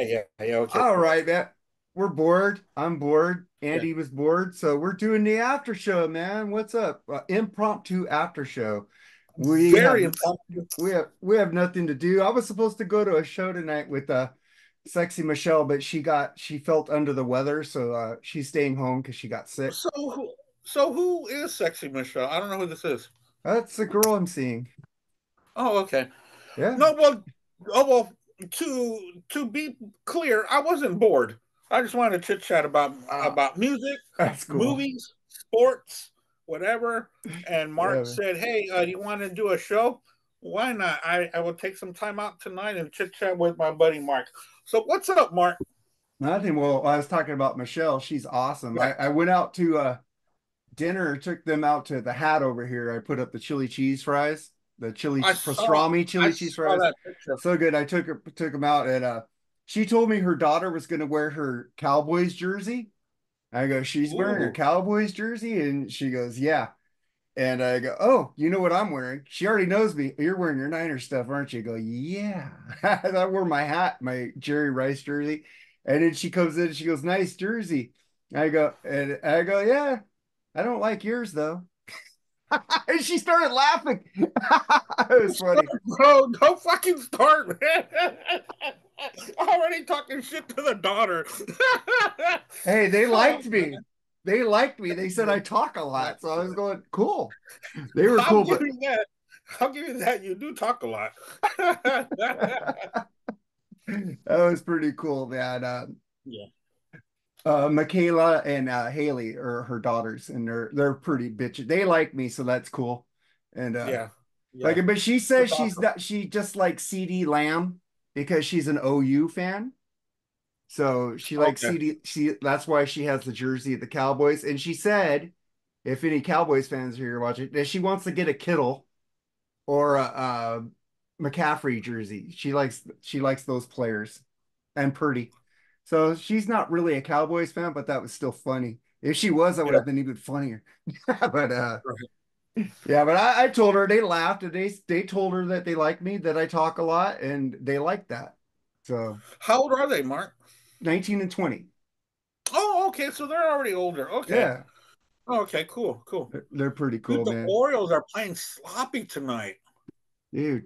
Yeah. Okay, All cool. right, man. We're bored. I'm bored. Yeah. Andy was bored. So we're doing the after show, man. What's up? Impromptu after show. We Very have impromptu. we have nothing to do. I was supposed to go to a show tonight with sexy Michelle, but she felt under the weather, so she's staying home because she got sick. So who so who is Sexy Michelle? I don't know who this is. That's the girl I'm seeing. Oh, okay. Yeah. No, well, to be clear, I wasn't bored. I just wanted to chit chat Uh, about music, that's cool. movies, sports, whatever. And Yeah, Mark man. said, "Hey, do you want to do a show? Why not? I will take some time out tonight and chit chat with my buddy Mark. So what's up, Mark? Nothing. Well, I was talking about Michelle. She's awesome. Yeah, I went out to dinner, took them out to the hat over here. I put up the chili cheese fries, the pastrami I chili cheese saw fries. that picture. So good. I took them out, and she told me her daughter was going to wear her Cowboys jersey. I go, she's wearing her Ooh, Cowboys jersey, and she goes, yeah. And I go, oh, you know what I'm wearing? She already knows me. You're wearing your Niner stuff, aren't you? I go, yeah. I wore my hat, my Jerry Rice jersey. And then she comes in and she goes, nice jersey. I go, yeah, I don't like yours though. And she started laughing. It was funny. bro, don't fucking start, man. Already talking shit to the daughter. Hey, they Oh liked me. man. They liked me. They said I talk a lot. So I was going, cool. They were I'll cool, give but you that. I'll give you that. You do talk a lot. that was pretty cool, man. Yeah. Michaela and Haley are her daughters, and they're pretty bitchy. They like me, so that's cool. And Yeah. Yeah. like, but she says That's she's awesome. not. She just likes CD Lamb because she's an OU fan. So she likes Okay. CD. That's why she has the jersey of the Cowboys. And she said, if any Cowboys fans are here watching, that she wants to get a Kittle or a McCaffrey jersey. She likes those players and Purdy. So she's not really a Cowboys fan, but that was still funny. If she was, that would Yeah. have been even funnier. But Right. yeah, but I told her they laughed and they told her that they like me, that I talk a lot, and they like that. So How old are they, Mark? 19 and 20. Oh, okay. So they're already older. Okay. Yeah, Okay. Cool. Cool. they're pretty Dude, cool, the man. Orioles are playing sloppy tonight. Dude,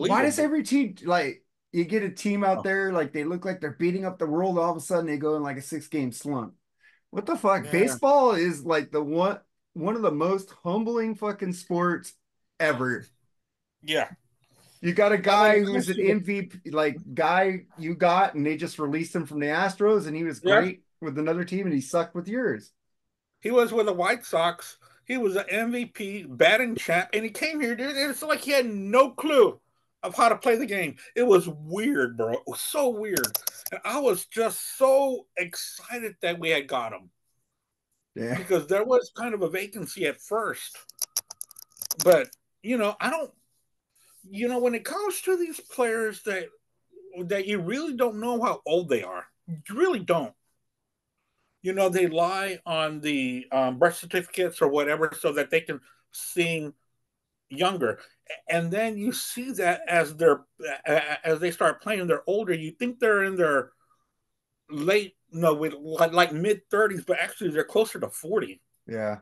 why does Unbelievable. every team like you get a team out Oh, there like they look like they're beating up the world, all of a sudden they go in like a 6 game slump? What the fuck? yeah. Baseball is like the one of the most humbling fucking sports ever. Yeah. You got a And when guy it who's comes an to the MVP, like guy you got, and they just released him from the Astros, and he was yeah, great with another team, and he sucked with yours. he was with the White Sox. He was an MVP, batting champ, and he came here, dude. And it's like he had no clue of how to play the game. It was weird, bro. It was so weird. And I was just so excited that we had got him Yeah, because there was kind of a vacancy at first. But, I don't, when it comes to these players that you really don't know how old they are, you really don't. They lie on the birth certificates or whatever so that they can seem younger. And then you see that as they start playing, they're older. You think they're in their late, no, with like mid 30s, but actually they're closer to 40. yeah.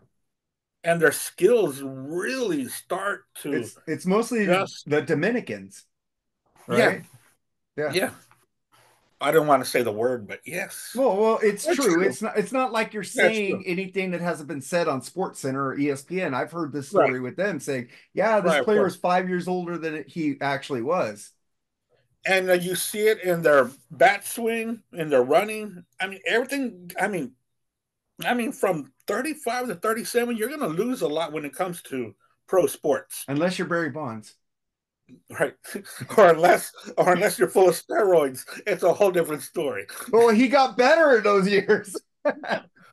And their skills really start to It's mostly just, the Dominicans, yeah, right? Yeah. yeah. I don't want to say the word, but yes, Well, it's it's true. true. It's not like you're That's true. saying anything that hasn't been said on Sports Center or ESPN. I've heard this Right, story with them saying, "Yeah, this right, of player is course. 5 years older than he actually was." And you see it in their bat swing, in their running. I mean, everything. I mean, from 35 to 37, you're going to lose a lot when it comes to pro sports, Unless you're Barry Bonds. right? or unless you're full of steroids, it's a whole different story. Well, he got better in those years.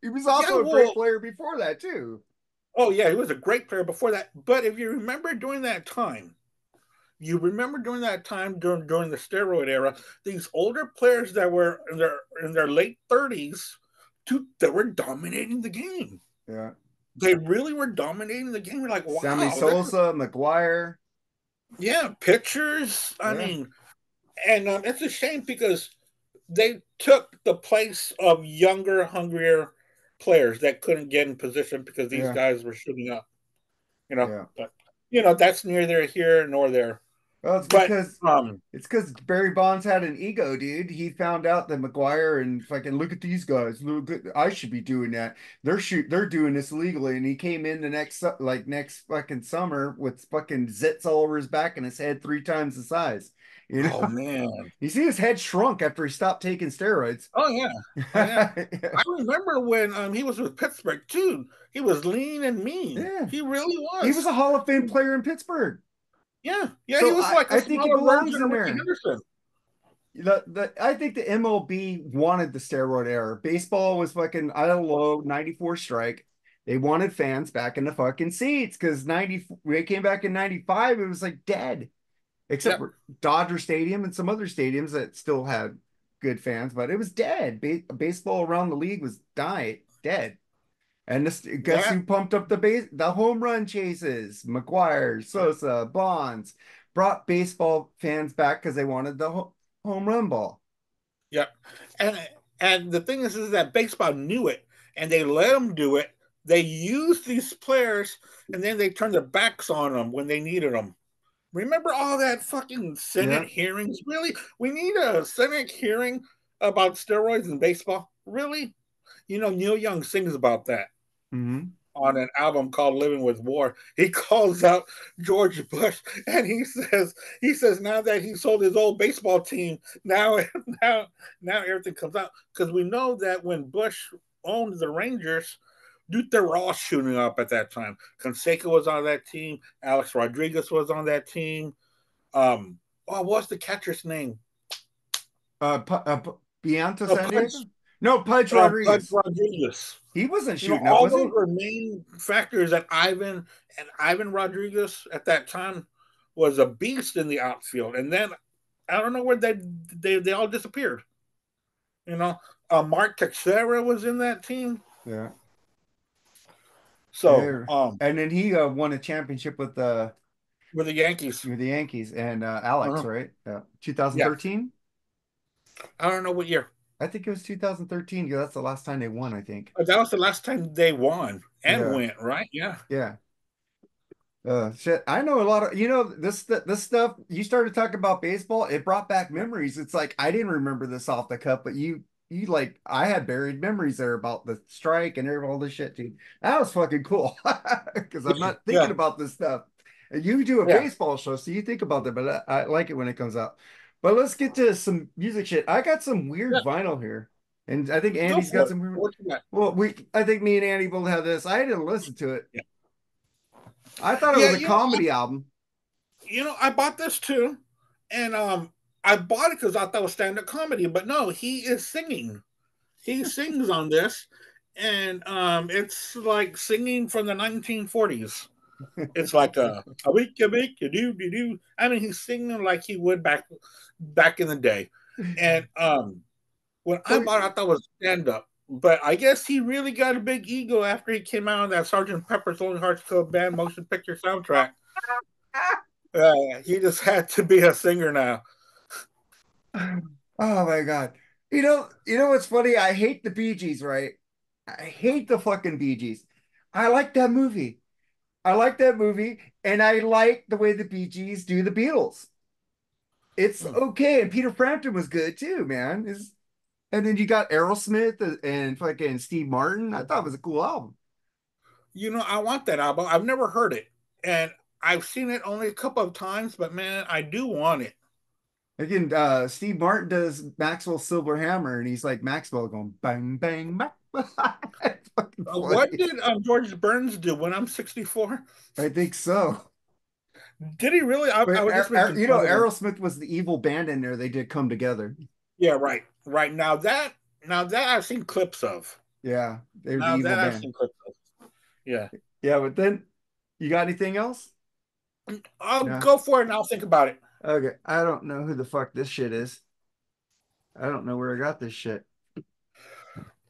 He was Yeah, also a great well, player before that too. oh yeah, he was a great player before that. But if you remember during that time, during the steroid era, these older players that were in their late 30s, that were dominating the game. Yeah. They really were dominating the game. We're like, Sammy wow, Sosa, McGuire. yeah, pitchers. I Yeah. mean, and it's a shame because they took the place of younger, hungrier players that couldn't get in position because these Yeah, guys were shooting up. You know, yeah. but that's neither here nor there. Well, But it's because Barry Bonds had an ego, dude. He found out that McGuire and fucking look at these guys. Look, I should be doing that. They're doing this legally, and he came in the next fucking summer with fucking zits all over his back and his head 3 times the size. You oh know, man, you see his head shrunk after he stopped taking steroids. oh yeah, oh yeah. Yeah, I remember when he was with Pittsburgh too. He was lean and mean. yeah. He really He was was. a Hall of Fame player in Pittsburgh, Yeah, yeah. He so was like a I think he smaller belongs version in of Ricky there. Henderson. I think the MLB wanted the steroid era. Baseball was fucking I don't know 94 strike. They wanted fans back in the fucking seats because 90 when they came back in 95, it was like dead. Except Yep. for Dodger Stadium and some other stadiums that still had good fans, but it was dead. Baseball around the league was dead. And this, guess Yeah, who pumped up the home run chases? McGuire, Sosa, Bonds brought baseball fans back because they wanted the home run ball. yeah. And the thing is that baseball knew it, and they let them do it. They used these players, and then they turned their backs on them when they needed them. Remember all that fucking Senate Yeah. hearings? Really? We need a Senate hearing about steroids in baseball? Really? Neil Young sings about that Hmm. on an album called Living with War. He calls out George Bush and he says now that he sold his old baseball team, now now now everything comes out. Because we know that when Bush owned the Rangers, dude, they were all shooting up at that time. Canseco was on that team, Alex Rodriguez was on that team. What's the catcher's name? Bianto San Pudge, Diego? No, Pudge Pudge Rodriguez. Rodriguez. He wasn't shooting up, All was those he? were main factors that Ivan Rodriguez at that time was a beast in the outfield. And then I don't know where they all disappeared. You know, Mark Teixeira was in that team. Yeah. So Yeah. And then he won a championship with the Yankees. with the Yankees and Alex, Uh-huh. right? Yeah. Yeah, 2013? I don't know what year. I think it was 2013 because that's the last time they won, I think. But that was the last time they won and Yeah. went, right? Yeah. Yeah. Shit. I know a lot of, this stuff, you started talking about baseball, it brought back memories. It's like I didn't remember this off the cuff, but you like I had buried memories there about the strike and all this shit, dude. That was fucking cool. Because I'm not thinking Yeah. about this stuff. And you do a Yeah. baseball show, so you think about that, but I like it when it comes out. But let's get to some music shit. I got some Yeah. weird vinyl here. And I think Go Andy's got for it. some weird. What you got? Well, I think me and Andy both have this. I didn't listen to it. Yeah. I thought it Yeah, was a comedy album. I bought this too, and I bought it because I thought it was stand-up comedy, but no, he is singing. He sings on this, and it's like singing from the 1940s. It's like a week, a do do do. I mean, he's singing like he would back in the day, and when I So bought it, I thought it was stand-up. But I guess he really got a big ego after he came out on that Sergeant Pepper's Lonely Hearts Club Band motion picture soundtrack. He just had to be a singer now. oh my God. What's funny? I hate the Bee Gees, right? I hate the fucking Bee Gees. I like that movie. I like that movie, and I like the way the Bee Gees do the Beatles. It's Hmm. okay, and Peter Frampton was good too, man. And then you got Aerosmith and fucking Steve Martin. I thought it was a cool album. I want that album. I've never heard it, and I've seen it only a couple of times. But man, I do want it. Again, Steve Martin does Maxwell's Silver Hammer, and he's like Maxwell going bang bang bang. It's fucking What funny. did George Burns do when I'm 64? I think so. Did he really? I But would just been confused. Aerosmith was the evil band in there. They did come together. Yeah, right, right. Now that I've seen clips of. Yeah, they were the Now evil that I've band. seen clips of. Yeah, Yeah, but then you got anything else? I'll No. go for it and I'll think about it. Okay, I don't know who the fuck this shit is. I don't know where I got this shit.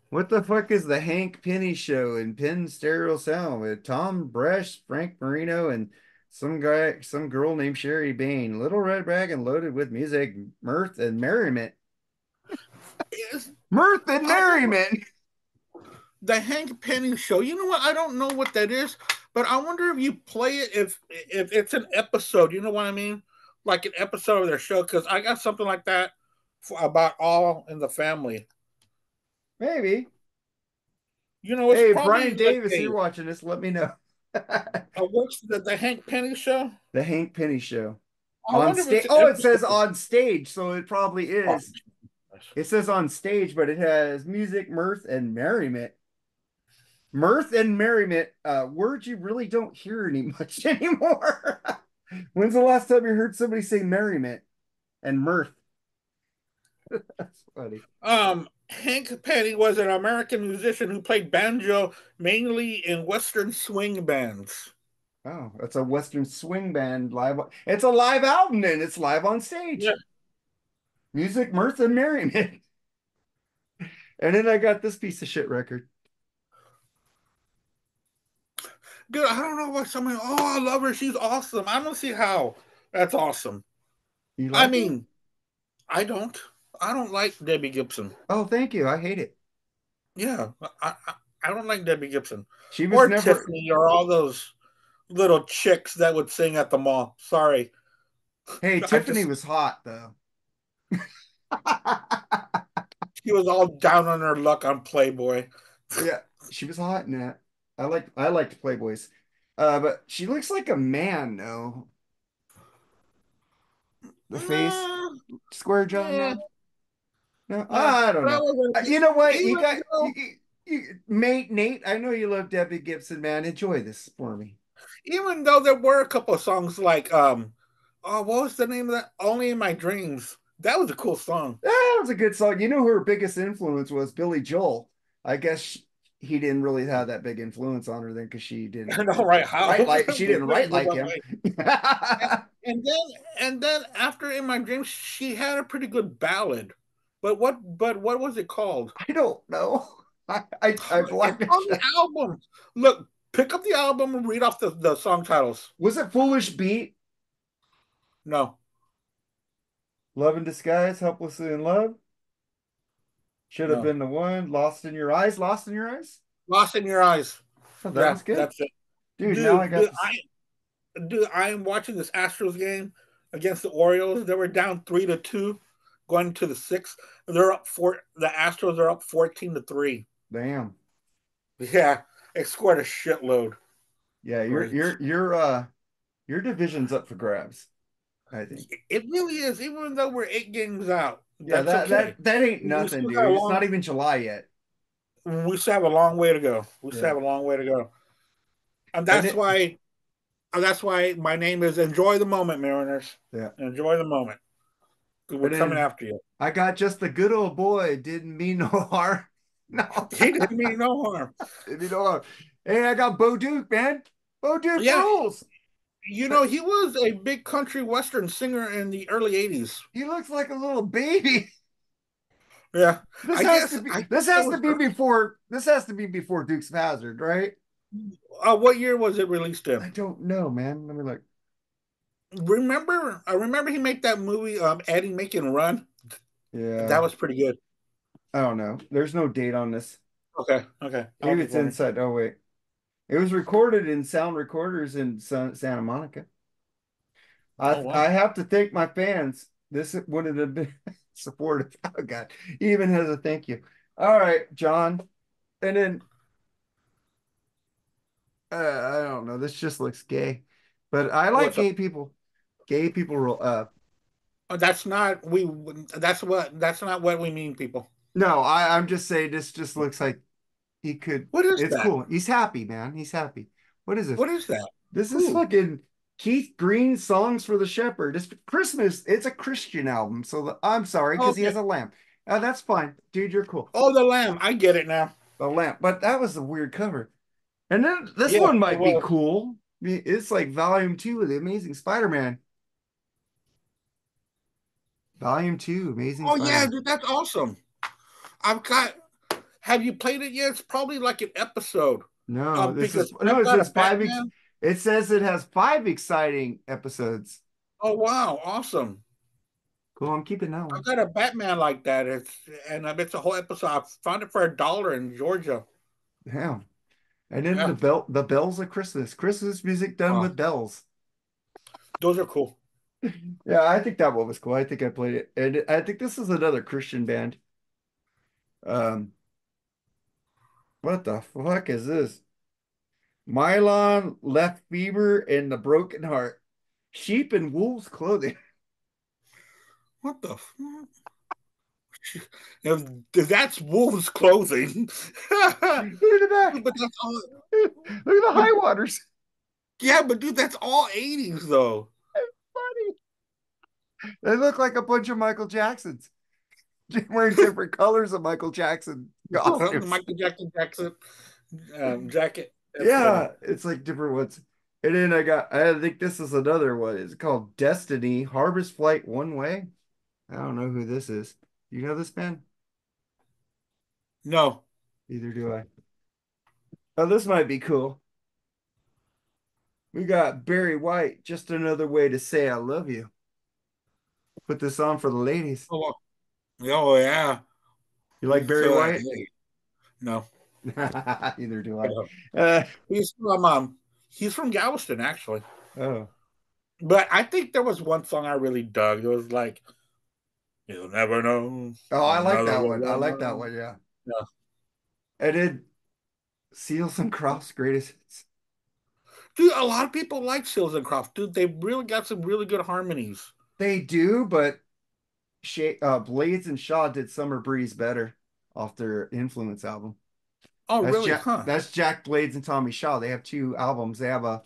What the fuck is the Hank Penny Show in Penn Stereo Sound with Tom Bresh, Frank Marino, and some girl named Sherry Bain? Little Red Wagon loaded with music, mirth, and merriment. Mirth and I don't merriment. the Hank Penny show. You know what? I don't know what that is, but I wonder if you play it if it's an episode. You know what I mean? Like an episode of their show, because I got something like that about All in the Family. Maybe. You know, it's Hey, probably Brian like Davis, you're watching this. Let me know. a what's the Hank Penny show? The Hank Penny Show. I On wonder if it's stage. an Oh, it says episode. on stage, so it probably Oh, is. It says on stage, but it has music, mirth, and merriment. Mirth and merriment, words you really don't hear any much anymore. When's the last time you heard somebody say merriment and mirth? That's funny. Hank Penny was an American musician who played banjo mainly in Western swing bands. Oh, that's a Western swing band live. It's a live album and it's live on Yeah, stage. Music, mirth, and merriment. And then I got this piece of shit record. dude, I don't know why somebody. Oh, I love her. She's awesome. I don't see how. That's awesome. You I like it? mean, I don't. I don't like Debbie Gibson. Oh, thank you. I hate it. Yeah, I don't like Debbie Gibson She was or never. Tiffany or all those little chicks that would sing at the mall. Sorry, Hey, I Tiffany just was hot though. she was all down on her luck on Playboy. Yeah, she was hot in that. I liked Playboys. But she looks like a man though. The face, Mm, square jaw, yeah, no. No, yeah, I don't but I know. wasn't You know what? You even got though mate Nate. I know you love Debbie Gibson, man. Enjoy this for me. even though there were a couple of songs like oh, what was the name of that? Only in My Dreams. That was a cool song. That was a good song. You know who her biggest influence was? Billy Joel. I guess he didn't really have that big influence on her then because she I didn't know, right? How? she didn't write like him. And then after In My Dreams, she had a pretty good ballad. But what was it called? I don't know. I It's blacked on the it. album. Look, pick up the album and read off the song titles. Was it Foolish Beat? No, Love in Disguise, Helplessly in Love? Should have no. been the one. Lost in Your Eyes, Lost in Your Eyes? Lost in Your Eyes. Oh, that Yeah, was good. that's it. Dude, now I Dude, got dude, this. I am watching this Astros game against the Orioles. They were down 3-2, going to the sixth. They're up four. The Astros are up 14-3. Damn. Yeah, they scored a shitload. Yeah, Great. your division's up for grabs, I think. It really is. Even though we're 8 games out, Yeah, that's okay. that ain't We nothing, still got a dude. It's not long. even July yet. We still have a long way to go. We still Yeah. have a long way to go, and And that's it why. That's why my name is Enjoy the Moment, Mariners. yeah. Enjoy the moment. We're And coming then after you. I got just the good old boy, didn't mean no harm. No, He didn't mean no harm. didn't mean no harm. Hey, I got Bo Duke, man. Bo Duke Yeah, rules. he was a big country western singer in the early '80s. He looks like a little baby. Yeah, This I has to guess be I think this it has to was. be before Dukes of Hazzard, right? What year was it released in? I don't know, man. Let me look. I remember he made that movie, Eddie Making Run. Yeah, That was pretty good. I don't know. There's no date on this. Okay, okay, I'll Maybe keep it's looking. inside. Oh wait, it was recorded in sound recorders in Santa Monica. Oh I wow, have to thank my fans. This wouldn't have been supportive. Oh God, he even has a thank you. All right, John. And then I don't know. This just looks gay, but I like what's up? gay people. Gay people roll. That's not we. That's not what we mean, people. No, I'm just saying this just looks like he could. What is It's that? cool. He's happy, man. He's happy. What is this? What is that? This is Who? fucking Keith Green Songs for the Shepherd. It's Christmas. It's a Christian album. So I'm sorry because he has Okay. a lamp. That's fine, dude. You're cool. Oh, the lamb. I get it now. A lamp, but that was a weird cover. And then this Yeah, one it might be was. cool. It's like Volume Two of the Amazing Spider-Man. Volume Two, Amazing Oh yeah, Spider-Man. dude, that's awesome. I've got. Have you played it yet? It's probably like an episode. No, this Because is no. I've It got a says five. Batman. It says it has 5 exciting episodes. Oh wow, awesome. Cool. I'm keeping that I one. got a Batman like that. It's a whole episode. I found it for $1 in Georgia. Damn. And then Yeah. the bells of Christmas. Christmas music done Oh, with bells. those are cool. Yeah, I think that one was cool. I think I played it. And I think this is another Christian band. Um, what the fuck is this? Mylon, Left Fever, and the Broken Heart. Sheep and wolves clothing. What the? If that's wolves' clothing. Look at the back. But that's all. Look at the But high waters. yeah, but dude, that's all 80s though. Funny. They look like a bunch of Michael Jacksons wearing different colors of Michael Jackson costumes. Michael Jackson jacket. That's funny. Yeah, it's like different ones. And then I think this is another one. It's called Destiny Harvest Flight One Way. I don't know who this is. You know this band? No. Neither do I. Oh, this might be cool. We got Barry White, just another way to say I love you. Put this on for the ladies. Oh, oh yeah. You like Barry White? Hey, no. Neither do I. No. Uh, He's from Galveston actually. oh, But I think there was one song I really dug. It was like, "You'll never know oh, I like another that one. I like that woman." one. Yeah. Yeah. And then Seals and Crofts greatest hits. Dude, a lot of people like Seals and Croft. Dude, they really got some really good harmonies. They do, but Blades and Shaw did Summer Breeze better off their Influence album. Oh, really? Huh? That's Jack Blades and Tommy Shaw. They have two albums. They have a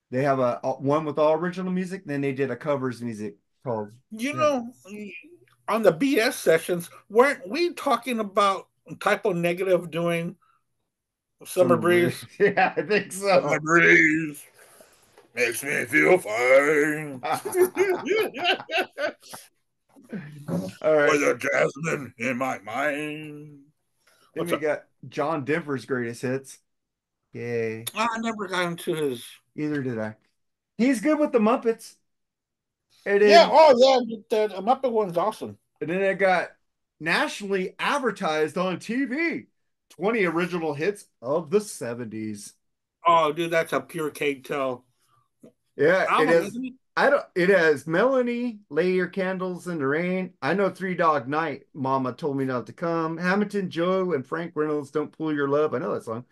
one with all original music, then they did a covers music called You yeah, know, on the BS sessions, weren't we talking about Typo Negative doing Summer Summer Breeze. Breeze? Yeah, I think Summer so. Breeze makes me feel fine. All right. With a jasmine in my mind. Then What's we up? got John Denver's greatest hits. Yay. I never got into his. Either did I. He's good with the Muppets. And Yeah, then oh yeah, the Muppet one's awesome. and then I got nationally advertised on TV. 20 original hits of the 70s. Oh, dude, that's a pure K Tell Yeah, it album, has. isn't it? I don't. It has Melanie, lay your candles in the rain. I know Three Dog Night. Mama told me not to come. Hamilton, Joe, and Frank Reynolds. Don't pull your love. I know that song.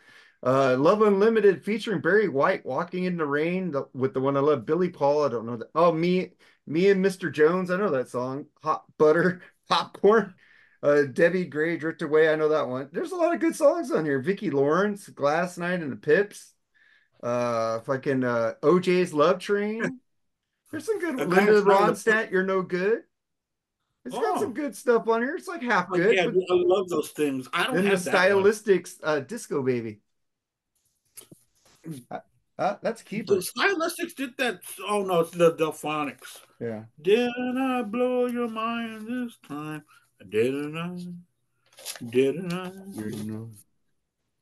Love Unlimited featuring Barry White, Walking in the Rain with the one I love, Billy Paul. I don't know that. Oh, me and Mr. Jones. I know that song. Hot butter, popcorn. Debbie Gray, Drift Away. I know that one. There's a lot of good songs on here. Vicki Lawrence, Glass Night and the Pips. Fucking OJ's Love Train. There's some good A Linda guy's trying to put. Ronstadt, You're No Good. It's got some Oh, good stuff on here. It's like half like good, yeah, but dude, I love those things. I don't then the have that one. stylistics, Disco Baby. Uh, that's a The keeper. Stylistics did that. Oh no, it's the Delphonics. Yeah. Didn't I blow your mind this time? Didn't I? Didn't I? You know.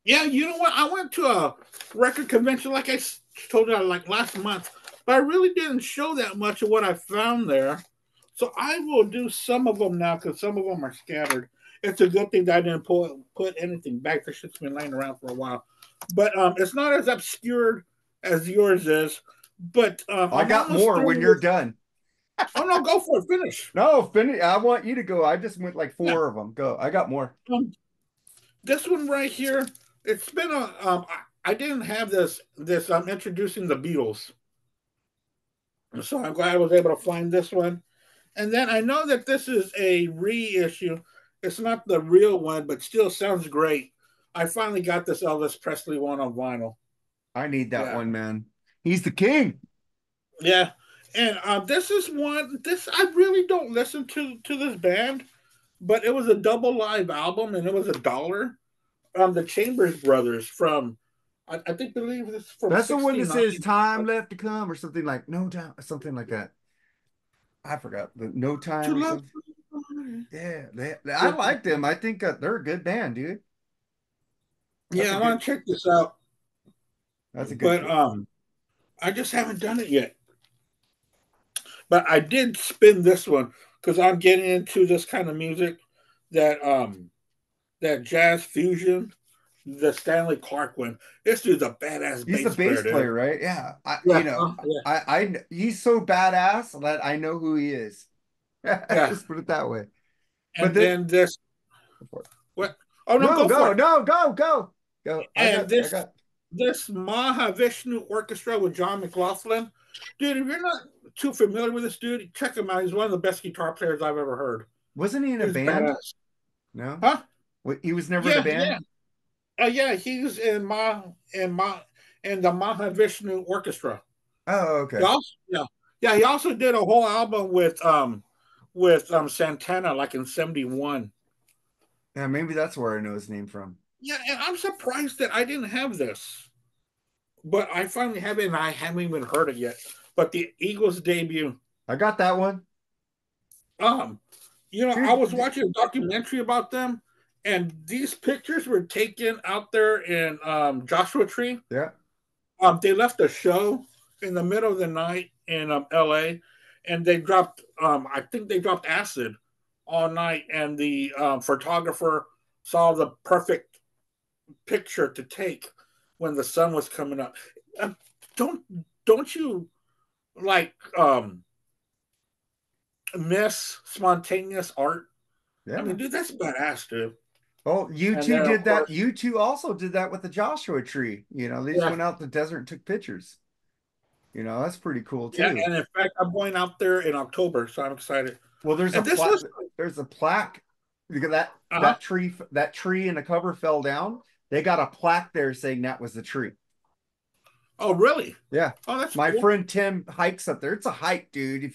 Yeah, you know what? I went to a record convention, like I told you, like last month, but I really didn't show that much of what I found there. So I will do some of them now because some of them are scattered. It's a good thing that I didn't put anything back. The shit's been laying around for a while, but it's not as obscured as yours is. But I I'm got almost more through when you're with. done. Oh no, go for it. Finish. No, finish. I want you to go. I just went like Yeah. four of them. Go. I got more. This one right here. It's been a. I didn't have this. I'm introducing the Beatles. So I'm glad I was able to find this one. And then I know that this is a reissue. It's not the real one, but still sounds great. I finally got this Elvis Presley one on vinyl. I need that Yeah. one, man. He's the king. Yeah. And this is one this I really don't listen to this band, but it was a double live album and it was $1. The Chambers Brothers from I think believe this is from That's the one that '69. says time left to come or something like no time, something like that. I forgot the no To time or love. something. Yeah, I like them. I think they're a good band, dude. That's Yeah, a I good. want to check this out, That's a good. but I just haven't done it yet. But I did spin this one. because I'm getting into this kind of music that that jazz fusion, the Stanley Clark one. This dude's a badass He's the bass player, bass dude. player, right? Yeah. Yeah, yeah, He's so badass that I know who he is. yeah. Just put it that way. But And then then this what? Oh no, no, go for go, it. no, go, go, go. And I got. this Mahavishnu Orchestra with John McLaughlin, dude. If you're not too familiar with this dude, check him out. He's one of the best guitar players I've ever heard. Wasn't he in a He's band? badass, No, huh? he was never in a Yeah, yeah, band. yeah. He's in the Mahavishnu Orchestra. Oh, He okay. also, yeah, yeah. He also did a whole album with Santana, like in '71. Yeah, maybe that's where I know his name from. Yeah, and I'm surprised that I didn't have this, but I finally have it, and I haven't even heard it yet. But the Eagles debut, I got that one, um, I was dude. watching a documentary about them, and these pictures were taken out there in Joshua Tree. Yeah, They left a show in the middle of the night in L.A. and they dropped. I think they dropped acid all night, and the photographer saw the perfect picture to take when the sun was coming up. Uh, don't don't you like miss spontaneous art? I mean, yeah. dude, that's badass, dude. Oh, you And two then of did that. course, You two also did that with the Joshua tree. They just yeah, went out in the desert and took pictures. That's pretty cool yeah. too. And in fact, I'm going out there in October, so I'm excited. Well, And this was, there's a plaque because uh-huh. that tree in the cover fell down. They got a plaque there saying that was the tree. Oh, really? Yeah. Oh, that's My cool. friend Tim hikes up there. It's a hike, dude.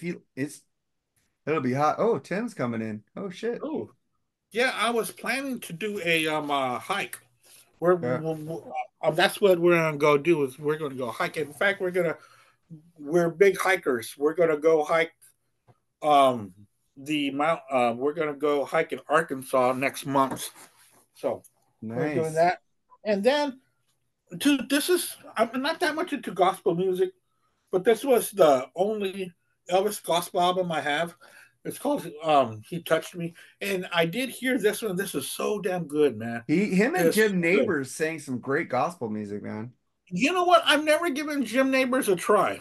It'll be hot. Oh, Tim's coming in. Oh shit. Oh, yeah. I was planning to do a hike. Yeah. That's what we're gonna go do. Is we're gonna go hike. In fact, we're big hikers. We're gonna go hike um the mount. We're gonna go hike in Arkansas next month. So we're doing Nice. that. And then, dude, I'm not that much into gospel music, but this was the only Elvis gospel album I have. It's called "He Touched Me," and I did hear this one. This is so damn good, man. Him and It's Jim so good. Neighbors sang some great gospel music, man. You know what? I've never given Jim Neighbors a try.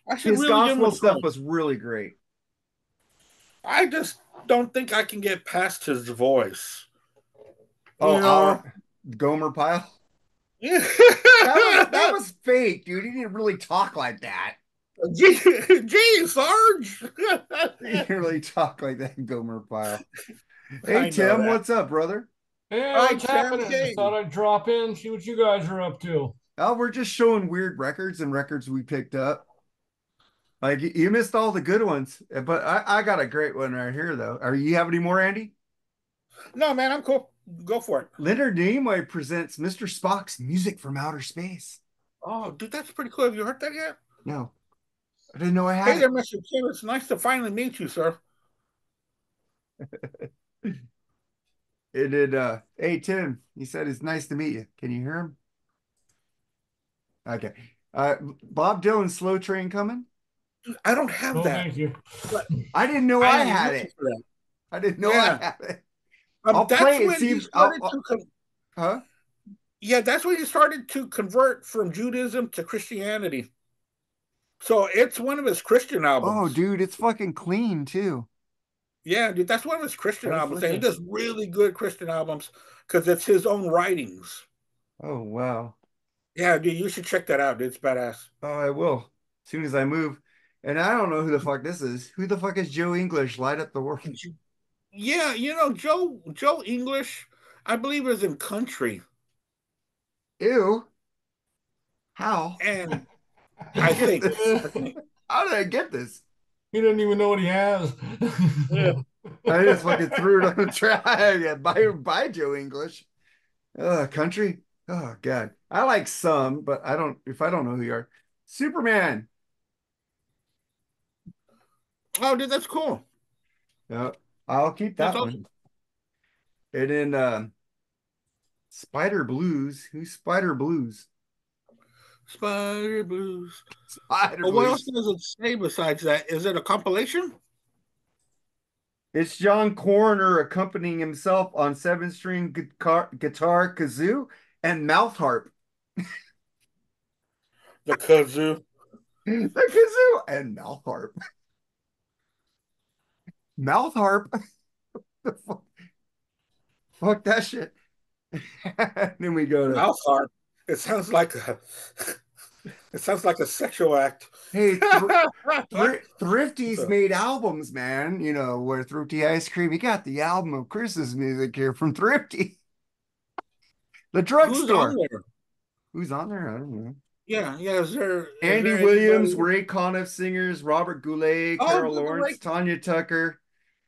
I should His really give him a gospel try. stuff was really great. I just don't think I can get past his voice. Oh, You know? Gomer Pyle. Yeah. That was fake, dude. He didn't really talk like that. Gee, Sarge. He didn't really talk like that, Gomer Pyle. Hey I know Tim, that. what's up, brother? Hey, All right, what's Sam happening? Just King. thought I'd drop in, see what you guys are up to. Oh, we're just showing weird records and records we picked up. Like you missed all the good ones, but I got a great one right here though. Are you have any more, Andy? No, man, I'm cool. Go for it. Leonard Nimoy presents Mr. Spock's Music from Outer Space. Oh, dude, that's pretty cool. Have you heard that yet? No, I didn't know I Hey had there, it. Mr. Kim. It's nice to finally meet you, sir. It did. Hey Tim, he said it's nice to meet you. Can you hear him? Okay. Bob Dylan's Slow Train coming. I don't have No, that, thank you. but I didn't know I I am had looking it. for that. I didn't know I Yeah. had it. I'll play That's it and when see he if started to huh? yeah, that's when he started to convert from Judaism to Christianity. So it's one of his Christian Oh, albums. dude, it's fucking clean too. Yeah, dude, that's one of his Christian Let's albums. And he listen. does really good Christian albums because it's his own writings. Oh, wow. Yeah, dude, you should check that out, dude. It's badass. Oh, I will. As soon as I move. And I don't know who the fuck this is. Who the fuck is Joe English? Light up the world. Yeah, Joe English, I believe is in country. Ew. How? And I I get think, this. I think, How did I get this? He doesn't even know what he has. yeah. I just fucking threw it on the track. Yeah, bye, Joe English. Country. Oh God. I like some, but I don't if I don't know who you are. Superman. Oh, dude, that's cool. Yeah, I'll keep That's that awesome. one. And then Spider Blues. Who's Spider Blues? Spider Blues. Spider Oh, what else Blues. does it say besides that? Is it a compilation? It's John Coroner accompanying himself on seven-string guitar, kazoo, and mouth harp. The kazoo. The kazoo and mouth harp. Mouth harp. Fuck that shit. Then we go to Mouth harp. It sounds like a it sounds like a sexual act. hey, Thrifty's made albums, man. You know, where Thrifty Ice Cream. You got the album of Chris's music here from Thrifty, the Who's on drugstore. there? Who's on there? I don't know. Yeah, yeah. Is Andy there Williams, anybody? Ray Conniff singers, Robert Goulet, Oh, Carol Lawrence, Tanya Tucker,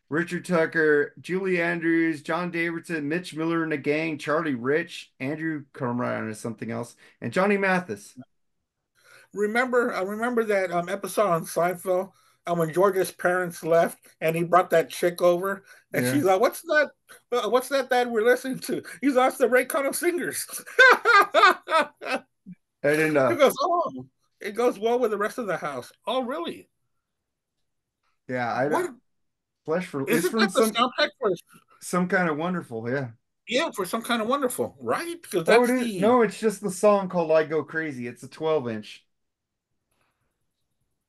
Richard Tucker, Julie Andrews, John Davidson, Mitch Miller and the gang, Charlie Rich, Andrew Carmine or something else, and Johnny Mathis. I remember that episode on Seinfeld when George's parents left and he brought that chick over and Yeah. she's like, "What's that? What's that we're listening to?" He's asked the Ray Conniff singers. I didn't He goes, "Oh, it goes well with the rest of the house." Oh, really? yeah, I What don't Flesh for it's isn't from that the soundtrack for? some kind of wonderful, yeah. Yeah, for Some Kind of Wonderful, right? Because Oh, it that's is the no, it's just the song called I Go Crazy. It's a 12-inch.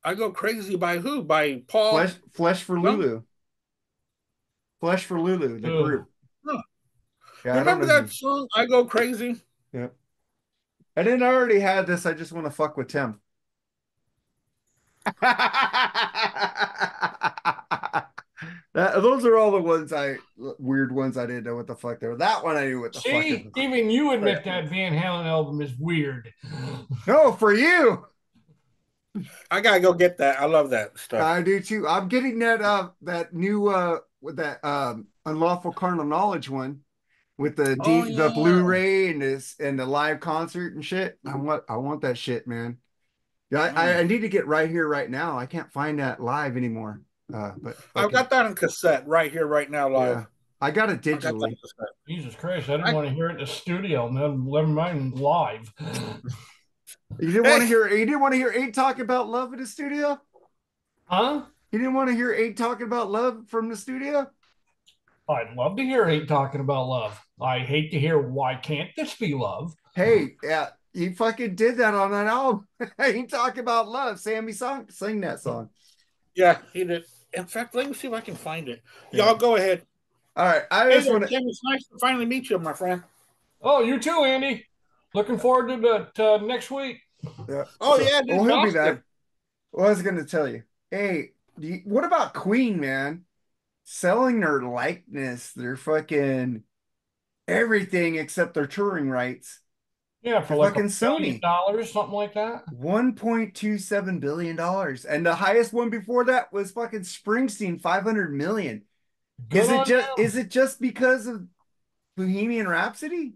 I Go Crazy by who? By Paul? Flesh for No? Lulu. Flesh for Lulu, the Ugh. group. Huh. Yeah, I don't Remember know that who. song, I Go Crazy? Yeah. I didn't already had this. I just want to fuck with Tim. Those are all the weird ones I didn't know what the fuck they were. That one I knew what the fuck it See, was. even you admit that Van Halen album is weird. No, for you. I gotta go get that. I love that stuff. I do too. I'm getting that new with that unlawful carnal knowledge one with Oh the yeah. Blu-ray and this and the live concert and shit. I want that shit, man. Yeah, I Mm. need to get right here, right now. I can't find that live anymore. But I've fucking got that on cassette right here, right now, yeah, live. I got it I got that on digitally. cassette. Jesus Christ, I didn't I, want to hear it in the studio, man. Never mind live. You didn't want hey, to hear you didn't want to hear Aid talk about love in the studio? Huh? You didn't want to hear Aid talking about love from the studio? I'd love to hear Hate talking about love. I hate to hear why can't this be love? Hey, yeah, he fucking did that on that album. He talked about love. Sammy sing that song. yeah, he did. In fact, let me see if I can find it. Yeah. Y'all go ahead. All right. I Hey just there, want to. Tim. It's nice to finally meet you, my friend. Oh, you too, Andy. Looking forward to that next week. Yeah. Oh So, yeah, well, this he'll be Oscar. back. What I was going to tell you. Hey, what about Queen, man? Selling their likeness, their fucking everything except their touring rights Yeah, for to like fucking $1 Sony. billion, something like that. $1.27 billion. And the highest one before that was fucking Springsteen, 500 million. Good on Is them. it just because of Bohemian Rhapsody?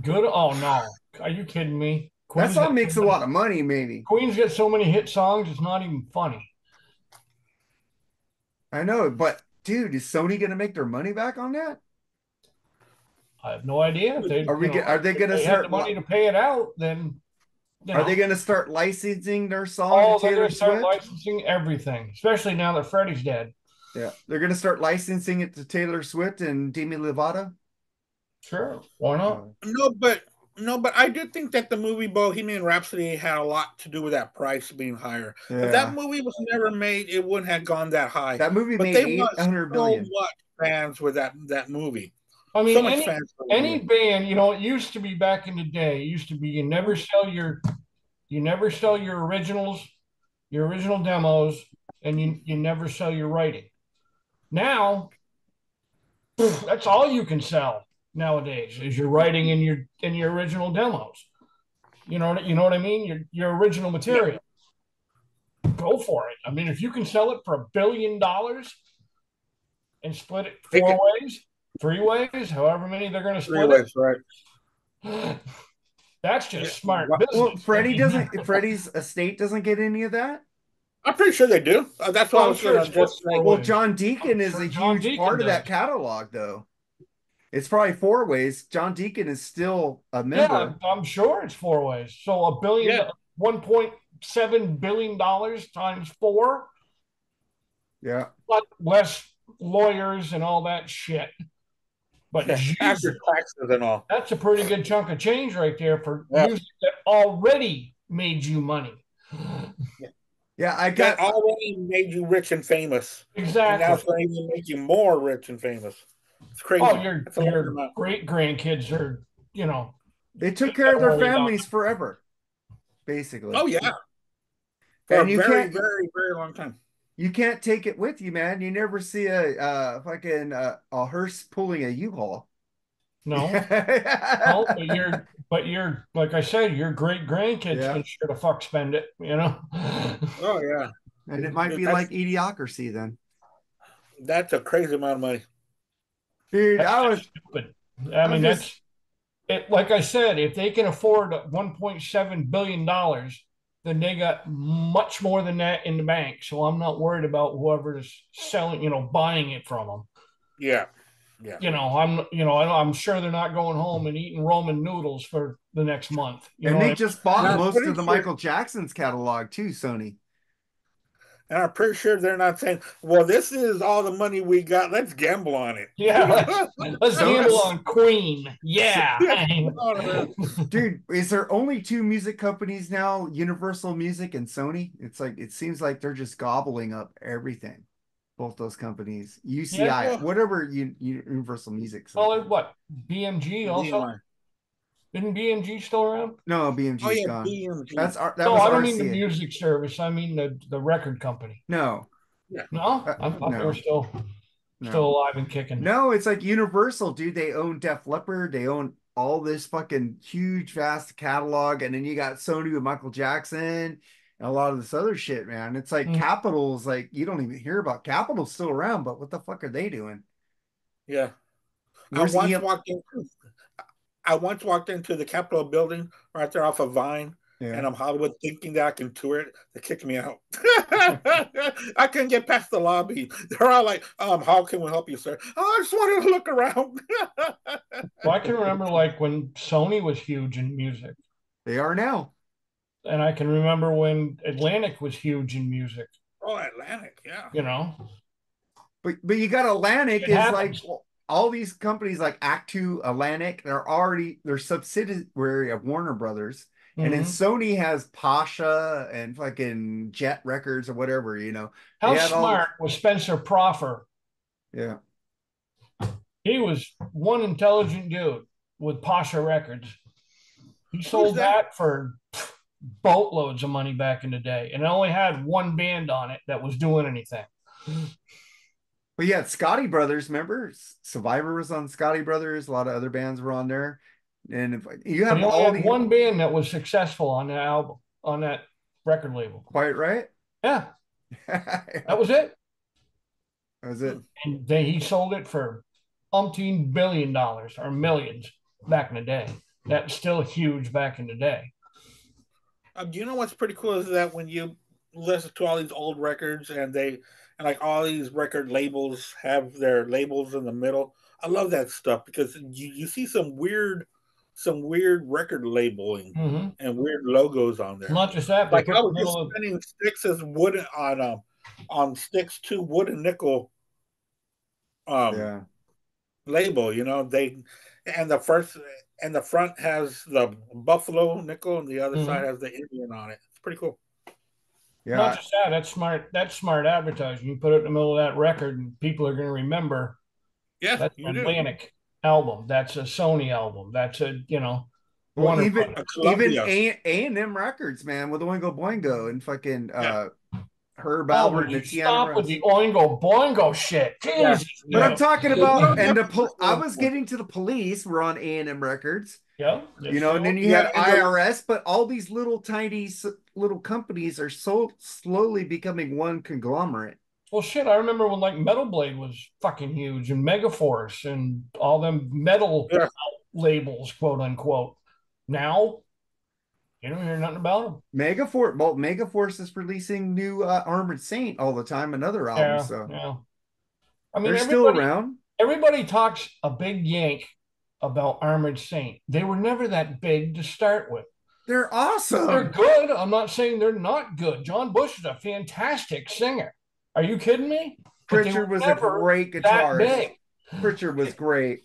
Good. Oh no, are you kidding me? That song makes a lot of money, maybe. Queen's got so many hit songs, it's not even funny. I know, but dude, is Sony gonna make their money back on that? I have no idea if they, Are they if gonna they had the start money to pay it out, then are they gonna start licensing their song to oh, they're Taylor going to start Swift? licensing everything, especially now that Freddie's dead. Yeah, they're gonna start licensing it to Taylor Swift and Demi Lovato. Sure, why not? No, but I did think that the movie Bohemian Rhapsody had a lot to do with that price being higher. If that Yeah, movie was never made, it wouldn't have gone that high. that movie But made they eight want hundred so million. much fans with that movie. I So mean, much fans for the any movie. band, it used to be back in the day. It used to be you never sell your original demos, and you never sell your writing. Now, that's all you can sell nowadays is your writing and your original demos. You know what I mean? Your original Yeah, material. Go for it. I mean, if you can sell it for $1 billion and split it take four it ways, three ways, however many they're going to three split ways, right? it, that's Yeah. just smart business. Well, Freddie's estate doesn't get any of that. I'm pretty sure they do. That's what I Well, I'm was sure going it's to split just say. four Well, ways. John Deacon I'm is a sure John huge Deacon part of that does. catalog, though. It's probably four ways. John Deacon is still a Yeah, member. I'm sure it's four ways. So Yeah, $1.7 billion times four, Yeah. but less lawyers and all that shit. But After Jesus, taxes and all. that's a pretty good chunk of change right there for Yeah. music that already made you money. Yeah, I That got already made you rich and famous. And now Exactly. it's going to even make you more rich and famous. It's crazy. Oh, That's a lot your amount. great grandkids are, you know, they took you care of gotta their worry about families forever, basically. Oh, yeah. For And a very, very, very long time. you can't take it with you, man. You never see a fucking a hearse pulling a U-Haul. no. No, but you're like I said, your great grandkids Yeah. can sure the fuck spend it, you know. Oh, yeah. And it might be like idiocracy then. That's a crazy amount of money. Dude, That's just stupid. I I'm mean, just that's it. Like I said, if they can afford $1.7 billion, then they got much more than that in the bank. So I'm not worried about whoever's selling, buying it from them. Yeah. Yeah. I'm sure they're not going home and eating ramen noodles for the next month. and they just bought And I'm most pretty of the sure- Michael Jackson's catalog too, Sony. And I'm pretty sure they're not saying, well, this is all the money we got. Let's gamble on it. Yeah, let's So- gamble on Queen. Yeah. Dude, is there only two music companies now, Universal Music and Sony? It's like it seems like they're just gobbling up everything. Both those companies, UCI, Yeah. whatever Universal Music. Well, what? BMG also? DMI. Isn't BMG still around? No, BMG's Oh, yeah, gone. BMG. That No, was I don't mean the RCA. music service. I mean the record company. No, No, I thought they were still alive and kicking. No, it's like Universal, dude. They own Def Leppard. They own all this fucking huge, vast catalog. And then you got Sony with Michael Jackson and a lot of this other shit, man. It's like Capitol's like, you don't even hear about Capitol's still around, but what the fuck are they doing? Yeah. Where's I once walked into the Capitol building right there off of Vine, and I'm Hollywood thinking that I can tour it. They kicked me out. I couldn't get past the lobby. They're all like, how can we help you, sir? Oh, I just wanted to look around. Well, I can remember like when Sony was huge in music. They are now. And I can remember when Atlantic was huge in music. Oh, Atlantic, yeah. But you got Atlantic It is happens. like all these companies like Act Two, Atlantic, they're subsidiary of Warner Brothers. And then Sony has Pasha and fucking Jet Records or whatever, How smart was Spencer Proffer? Yeah. He was one intelligent dude with Pasha Records. He sold that for boatloads of money back in the day, and it only had one band on it that was doing anything. But yeah, Scotty Brothers, remember? Survivor was on Scotty Brothers. A lot of other bands were on there. And if you have one band that was successful on that album, on that record label. Quite right. Yeah. That was it. That was it. And he sold it for umpteen $1 billion or millions back in the day. That's still huge back in the day. Do you know what's pretty cool is that when you listen to all these old records and like all these record labels have their labels in the middle. I love that stuff because you see some weird record labeling and weird logos on there. Not just that, like I was just spinning Styx as wooden on Styx 2 wood and nickel label. The front has the buffalo nickel and the other side has the Indian on it. It's pretty cool. Yeah. Not just that, that's smart advertising. You put it in the middle of that record and people are going to remember. Yeah, that's an Atlantic album. That's a Sony album. That's a, well, even A&M Records, man, with Oingo Boingo and fucking Herb Albert and stop with the Oingo Boingo shit. Jesus. But I'm talking about, and I was getting to the Police were on A&M Records. Yeah. And then you had IRS, but all these little tiny little companies are so slowly becoming one conglomerate. Well, shit, I remember when like Metal Blade was fucking huge and Megaforce and all them metal labels, quote unquote. Now, you don't hear nothing about them. Megaforce is releasing new Armored Saint all the time, another album. I mean, they're still around. Everybody talks a big yank about Armored Saint. They were never that big to start with. They're awesome. They're good. I'm not saying they're not good. John Bush is a fantastic singer. Are you kidding me? but they were Pritchard was a never great that guitarist. big. Pritchard was great.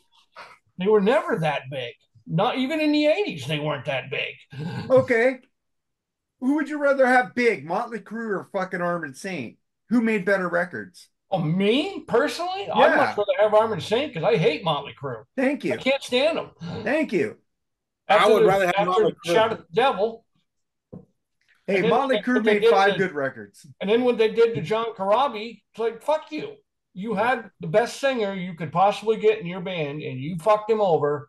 They were never that big. Not even in the 80s, they weren't that big. Okay. Who would you rather have big, Motley Crue or fucking Armored Saint? Who made better records? Oh, me personally, I'd much Yeah. rather have Armored Saint because I hate Motley Crue. Thank I you. can't stand them. Thank you. I would rather have after Motley Crue. Shout at the Devil. Hey, Motley Crue made 5 good records. And then when they did to John Corabi, it's like, fuck you. You had the best singer you could possibly get in your band, and you fucked him over.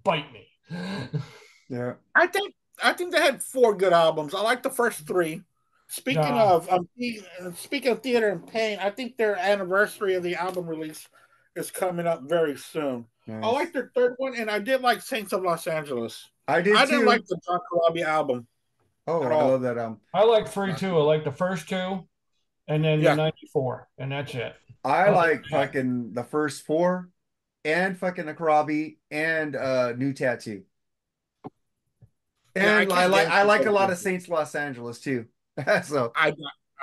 Bite me. Yeah. I think they had 4 good albums. I like the first 3. Speaking of Theater and Pain, I think their anniversary of the album release is coming up very soon. Nice. I like their 3rd one, and I did like Saints of Los Angeles. I didn't like the John Corabi album. Oh, I love that album. I like 3 too. I like the first 2, and then the 94, and that's it. I like fucking the first 4, and fucking the Corabi, and New Tattoo. And I like a lot of Saints Los Angeles too. So I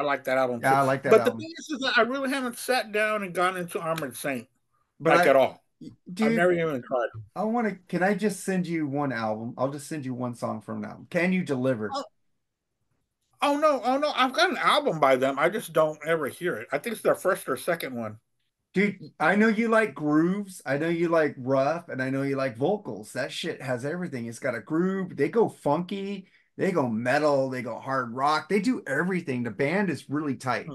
like that album too. Yeah, I like that but album. The thing is that I really haven't sat down and gone into Armored Saint but at all. Dude, I've never even tried. Can I just send you one album? I'll just send you one song from an album. Can you deliver? Oh no. I've got an album by them. I just don't ever hear it. I think it's their first or second one. Dude, I know you like grooves. I know you like rough, and I know you like vocals. That shit has everything. It's got a groove. They go funky. They go metal. They go hard rock. They do everything. The band is really tight.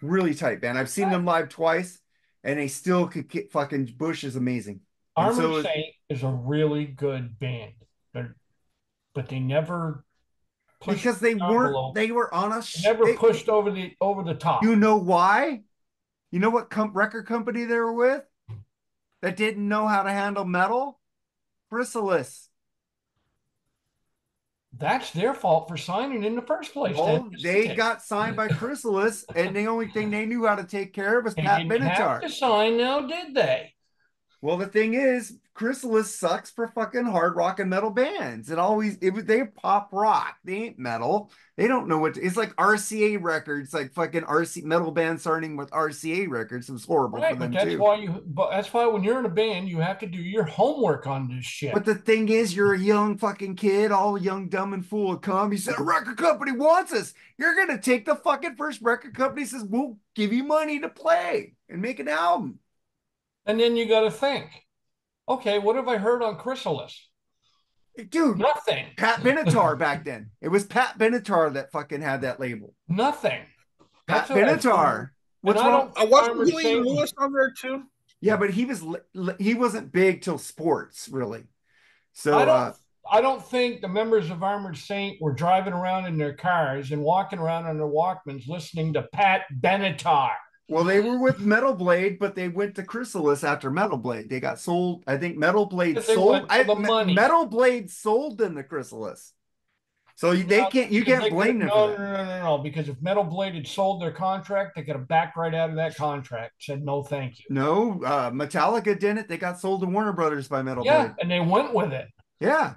Really tight band. I've seen them live twice, and they still could get fucking Bush is amazing. Armored Saint is a really good band. But they never pushed because they weren't. They were on a never pushed over the top. You know why? You know what record company they were with that didn't know how to handle metal? Chrysalis. That's their fault for signing in the first place. Well, they got signed by Chrysalis, and the only thing they knew how to take care of was Pat Benatar. They didn't have to sign now, did they? Well, the thing is, Chrysalis sucks for fucking hard rock and metal bands. They pop rock. They ain't metal. They don't know it's like RCA records, like fucking metal band starting with RCA records. It was horrible for them too. But that's why when you're in a band, you have to do your homework on this shit. But the thing is, you're a young fucking kid, all young, dumb, and fool. Come, you said a record company wants us. You're gonna take the fucking first record company says we'll give you money to play and make an album. And then you got to think, okay, what have I heard on Chrysalis? Dude, nothing. Pat Benatar back then. It was Pat Benatar that fucking had that label. Nothing. Pat Benatar. What's wrong? Wasn't Huey Lewis on there too? Yeah, but he wasn't big till sports, really. So I don't think the members of Armored Saint were driving around in their cars and walking around on their Walkmans listening to Pat Benatar. Well, they were with Metal Blade, but they went to Chrysalis after Metal Blade. They got sold. I think Metal Blade sold. Metal Blade sold them to Chrysalis. So you can't blame them for that. No, because if Metal Blade had sold their contract, they could have backed right out of that contract. Said no, thank you. No, Metallica didn't. They got sold to Warner Brothers by Metal Blade. Yeah, and they went with it. Yeah.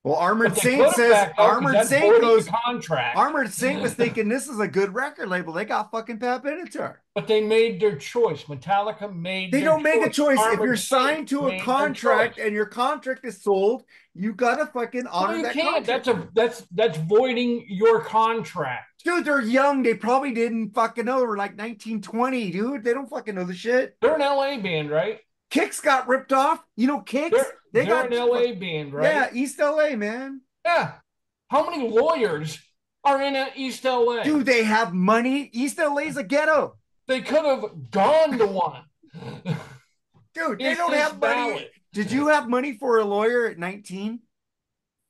Well, Armored Saint says Armored Saint goes contract. Armored Saint was thinking this is a good record label. They got fucking Pat Benatar. But they made their choice. Metallica made. They don't make a choice. If you're signed to a contract and your contract is sold, you gotta fucking honor that contract. That's voiding your contract. Dude, they're young. They probably didn't fucking know. They were like 19, 20, dude. They don't fucking know the shit. They're an LA band, right? Kix got ripped off. You know Kix? They're an LA band, right? Yeah, East LA, man. Yeah. How many lawyers are in East LA? Dude, they have money. East LA's a ghetto. They could have gone to one. Dude, they don't have money. Valid. Did you have money for a lawyer at 19?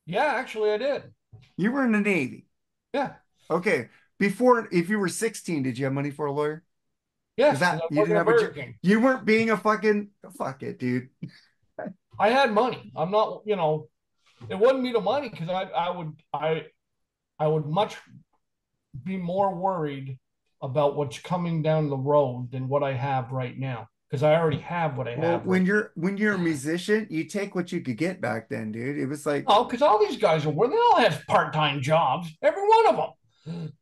Yeah, actually I did. You were in the Navy? Yeah. Okay. If you were 16, did you have money for a lawyer? Yes. You weren't being a fucking fuck it, dude. I had money. I'm not, it wouldn't be the money because I would much be more worried about what's coming down the road than what I have right now. Because I already have what I have. When you're a musician, you take what you could get back then, dude. It was like because all these guys they all have part-time jobs, every one of them.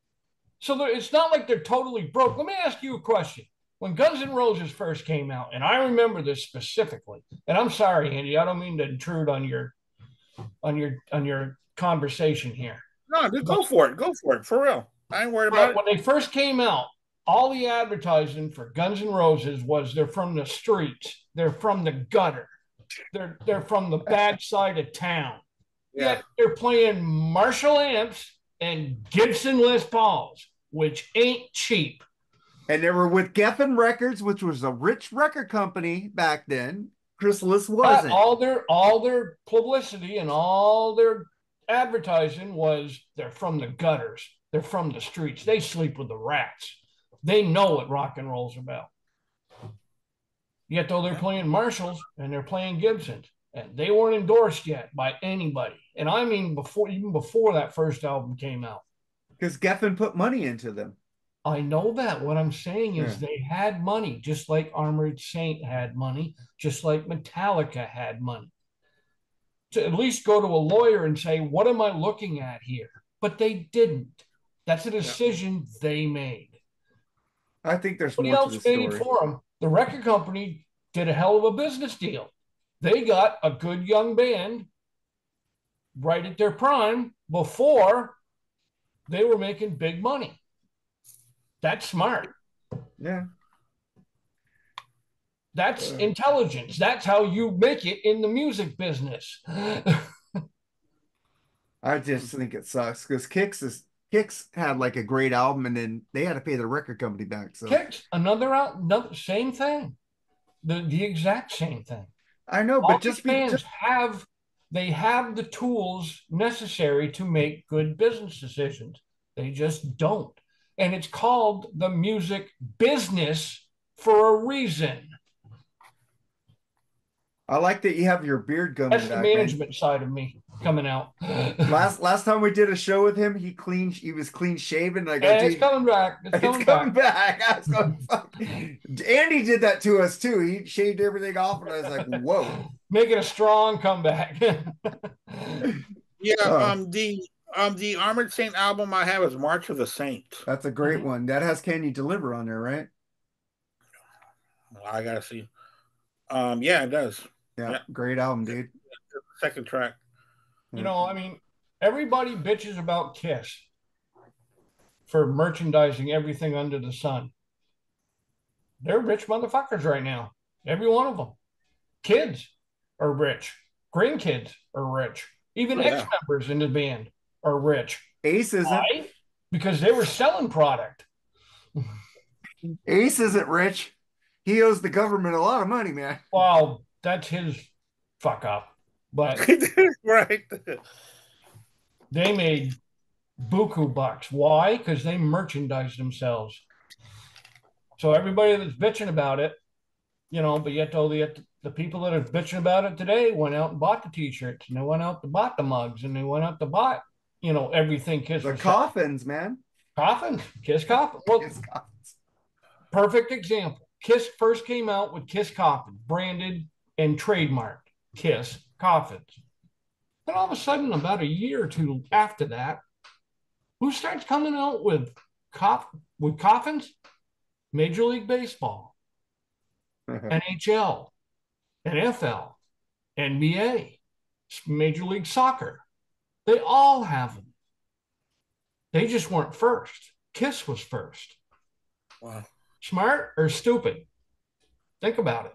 So it's not like they're totally broke. Let me ask you a question. when Guns N' Roses first came out, and I remember this specifically, and I'm sorry, Andy, I don't mean to intrude on your conversation here. No, just go for it. Go for it. For real. I ain't worried about it. When they first came out, all the advertising for Guns N' Roses was they're from the streets, they're from the gutter, they're from the bad side of town. Yeah. Yet they're playing Marshall amps and Gibson Les Pauls, which ain't cheap. And they were with Geffen Records, which was a rich record company back then. Chrysalis wasn't. All their publicity and all their advertising was they're from the gutters, they're from the streets, they sleep with the rats. They know what rock and roll's about. Yet though they're playing Marshalls and they're playing Gibsons, and they weren't endorsed yet by anybody. And I mean even before that first album came out. Because Geffen put money into them. I know that. What I'm saying is they had money, just like Armored Saint had money, just like Metallica had money. To at least go to a lawyer and say, what am I looking at here? But they didn't. That's a decision they made. I think there's Somebody more else to the story. made for them. The record company did a hell of a business deal. They got a good young band right at their prime before they were making big money. That's smart. Yeah. That's intelligence. That's how you make it in the music business. I just think it sucks because Kix had like a great album and then they had to pay the record company back. So Kix, another same thing. The exact same thing. I know, All but these bands have the tools necessary to make good business decisions. They just don't. And it's called the music business for a reason. I like that you have your beard going. That's the management side of me coming out. Last time we did a show with him, he was clean shaven. I go, it's coming back. It's coming back. I was going, fuck. Andy did that to us too. He shaved everything off, and I was like, whoa. Making a strong comeback. Yeah, the Armored Saint album I have is March of the Saints. That's a great one. That has Can You Deliver on there, right? I gotta see. Yeah, it does. Yeah, great album, dude. Second track. You know, I mean, everybody bitches about Kiss for merchandising everything under the sun. They're rich motherfuckers right now. Every one of them. Kids are rich. Grandkids are rich. Even ex-members in the band are rich. Ace isn't. Why? Because they were selling product. Ace isn't rich. He owes the government a lot of money, man. Well, that's his fuck up. But right. They made buku bucks. Why? Because they merchandised themselves. So everybody that's bitching about it, you know, but yet the people that are bitching about it today went out and bought the t-shirts, and they went out to bought the mugs, and they went out to buy, you know, everything Kiss. The coffins, man. Coffins. Kiss coffins. Well, Kiss coffins. Perfect example. Kiss first came out with Kiss coffins, branded and trademarked. Kiss coffins. Then all of a sudden, about a year or two after that, who starts coming out with coffins? Major League Baseball, NHL, NFL, NBA, Major League Soccer. They all have them. They just weren't first. Kiss was first. Wow. Smart or stupid? Think about it.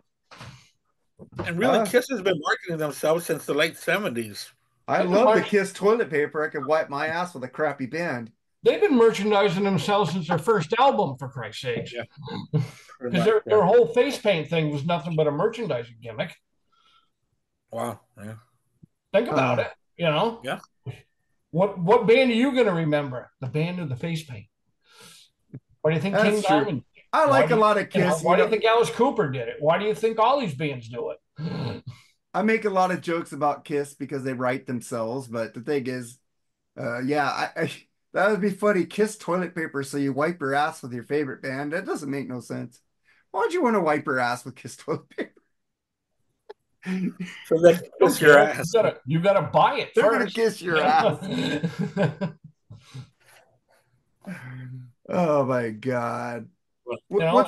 And really, Kiss has been marketing themselves since the late 70s. I love the Kiss toilet paper. I could wipe my ass with a crappy band. They've been merchandising themselves since their first album, for Christ's sake. Yeah. Because their whole face paint thing was nothing but a merchandising gimmick. Wow. Yeah. Think about it. You know? Yeah. What band are you going to remember? The band of the face paint. Why do you think King Diamond? I like a lot of Kiss. Why do you think Alice Cooper did it? Why do you think all these bands do it? I make a lot of jokes about Kiss because they write themselves, but the thing is, that would be funny. Kiss toilet paper so you wipe your ass with your favorite band. That doesn't make no sense. Why'd you want to wipe your ass with Kiss toilet paper? So they can kiss your ass. You gotta buy it. They're gonna kiss your ass. Oh my God. You know,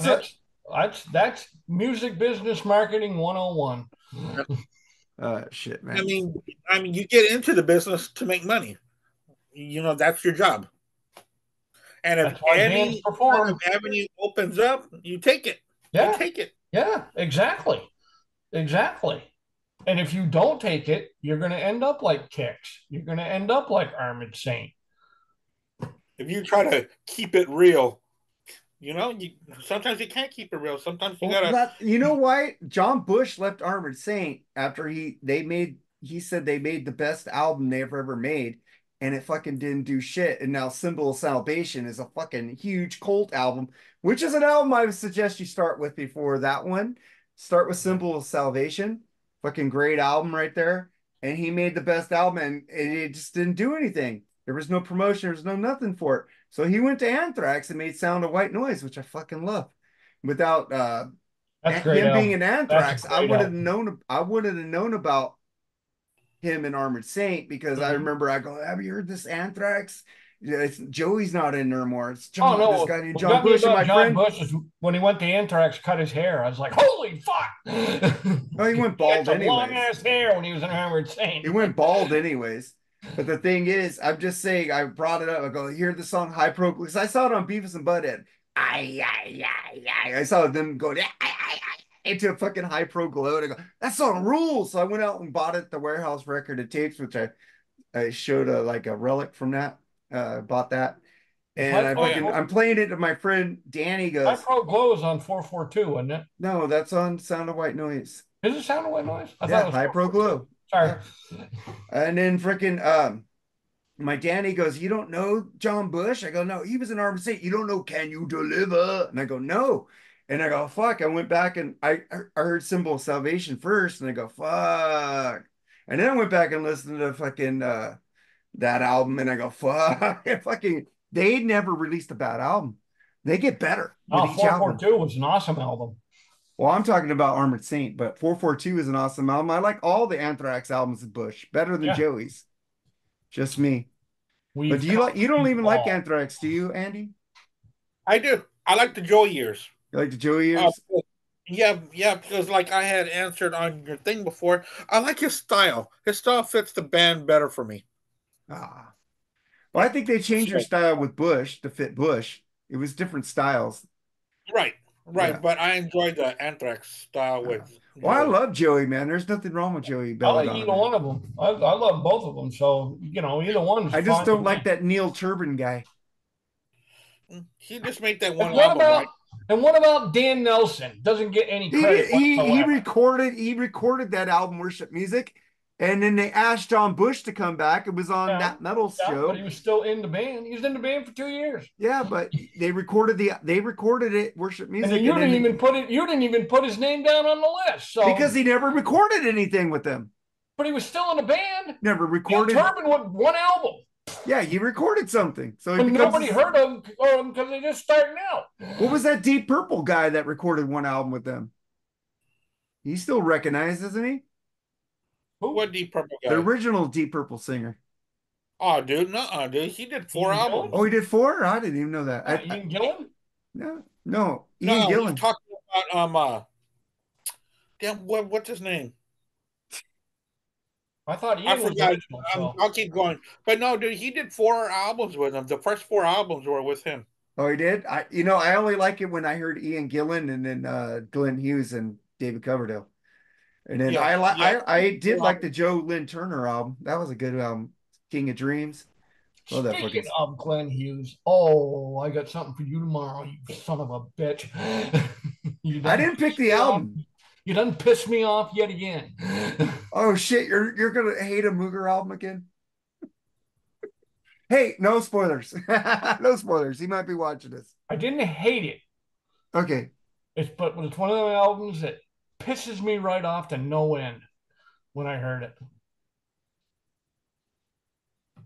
That's music business marketing 101. Shit, I man. mean, you get into the business to make money. That's your job. And if That's why bands any kind of perform. avenue opens up, you take it. You Yeah, take it. yeah, exactly. Exactly. And if you don't take it, you're going to end up like Kix. You're going to end up like Armored Saint. If you try to keep it real, you sometimes you can't keep it real. Sometimes you Well, gotta. that you know why John Bush left Armored Saint after he said they made the best album they ever made, and it fucking didn't do shit. And now Symbol of Salvation is a fucking huge cult album, which is an album I would suggest you start with before that one. Start with Symbol of Salvation, fucking great album right there. And he made the best album, and it just didn't do anything. There was no promotion, there was no nothing for it. So he went to Anthrax and made Sound of White Noise, which I fucking love. Without That's a great him being album. in That's a Anthrax, great album. I wouldn't have known about him in Armored Saint because I Mhm. remember I go, have you heard this Anthrax? Yeah, it's Joey's not in there anymore. It's Oh This no, guy named what John got me Bush and about my John friend. Bush is when he went to Anthrax, cut his hair. I was like, holy fuck! Oh, he went He had bald some long anyways. ass hair when he was in Armored He Saint. went bald anyways. But the thing is, I'm just saying, I brought it up. I go, hear the song High Pro because I saw it on Beavis and Butthead. I saw them go into a fucking High Pro Glow. And I go, that song rules. So I went out and bought it, the Warehouse Record of Tapes, which I showed like a relic from that. Bought that. Was And High Pro Glow? I'm playing it to my friend Danny High goes, Pro Glow is on 442, isn't it? no, that's on Sound of White Noise. Is it Sound of White Noise? I thought Yeah, it was High Pro 442. Glow. Sorry. Yeah. And then freaking my Danny goes, you don't know John Bush? I go, no, he was in Armored Saint. You don't know Can You Deliver? And I go, no. And I go, fuck. I went back and I heard Symbol of Salvation first, and I go, fuck. And then I went back and listened to fucking that album, and I go, fuck. Fucking, they never released a bad album. They get better with Oh, each album. 442 was an awesome album. Well, I'm talking about Armored Saint, but 442 is an awesome album. I like all the Anthrax albums of Bush, better than Yeah, Joey's. Just me. But we've do you come like? You to don't even like evolve. Anthrax, do you, Andy? I do. I like the Joy years. You like the Joey Uh, years? yeah, yeah, because like I had answered on your thing before, I like his style. His style fits the band better for me. Ah, well, I Yeah. think they changed their So style with Bush to fit Bush. It was different styles. right, right. Yeah. But I enjoyed the Anthrax style Uh, with well, I Joey. love Joey, man. There's nothing wrong with Joey I like Belladonna, either man. one of them. I love both of them. So, either one's I just fine don't with like me. that Neil Turbin guy. He just made that And one what album, about right? and what about Dan Nelson? Doesn't get any He credit did, whatsoever. he recorded that album Worship Music, and then they asked John Bush to come back. It was on Yeah, that metal yeah, but he show. was still in the band. He was in the band for 2 years. Yeah, but they recorded it Worship And then Music, and then you didn't even put his name down on the list. because So, he never recorded anything with them. but he was still in the band. Never Neil recorded. Turbin with one album. Yeah, he recorded something. So he But becomes nobody heard of him because they're just starting out. what was that Deep Purple guy that recorded one album with them? He's still recognized, isn't he? Who? What Deep Purple The guy? original Deep Purple singer. Oh, dude, no, dude. He did four Ian Gillan? Oh, albums. he did four? I didn't even know that. Yeah, Ian Gillan? No, Ian No, he's Gillan. talking about damn, what's his name? I thought I Ian was forgot. original. So I'll keep going. But no, dude, he did four albums with him. The first four albums were with him. Oh, he did? I only like it when I heard Ian Gillan and then Glenn Hughes and David Coverdale. And then Yeah, yeah. I did like the Joe Lynn Turner album. That was a good album. King of Dreams. Love that fucking. speaking of Glenn Hughes, oh, I got something for you tomorrow, you son of a bitch. you I done didn't pick pissed the me off. album. You done pissed me off yet again. Oh shit, you're gonna hate a Mooger album again? Hey, no spoilers. No spoilers. He might be watching this. I didn't hate it. Okay. But it's one of the albums that pisses me right off to no end when I heard it.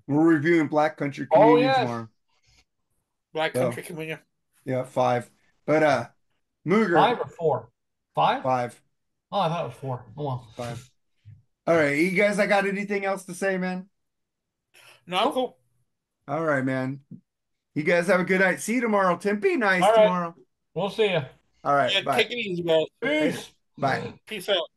We're reviewing Black Country Oh Communion yes, tomorrow. Black So Country Communion. yeah, five. But Mooger, 5 or 4? 5? five. Oh, I thought it was 4. Oh well. Five. All right, you guys, I got anything else to say, man? No, I'm cool. All right, man. You guys have a good night. See you tomorrow, Tim. Be nice All right, tomorrow. we'll see you. All right. Yeah, Bye. take it easy, guys. Peace. Bye. Peace out.